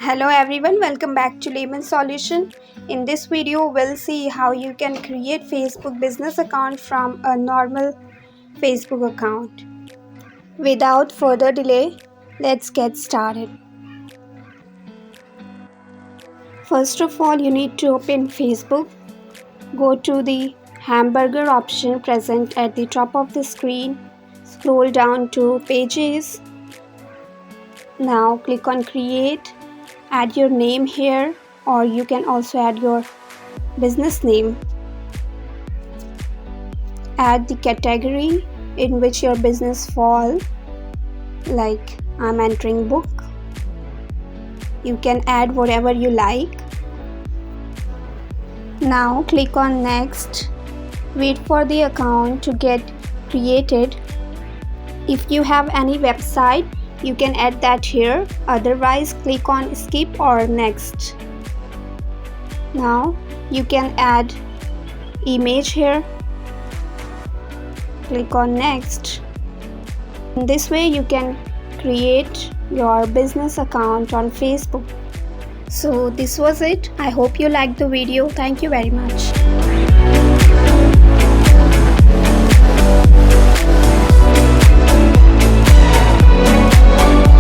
Hello everyone, welcome back to Layman Solution. In this video, we'll see how you can create Facebook business account from a normal Facebook account. Without further delay, let's get started. First of all, you need to open Facebook. Go to the hamburger option present at the top of the screen. Scroll down to Pages. Now click on Create. Add your name here, or you can also add your business name. Add the category in which your business fall, like I'm entering book. You can add whatever you like. Now click on next. Wait for the account to get created. If you have any website, you can add that here. Otherwise, click on skip or next. Now you can add image here. Click on next. In this way you can create your business account on Facebook. So this was it. I hope you liked the video. Thank you very much.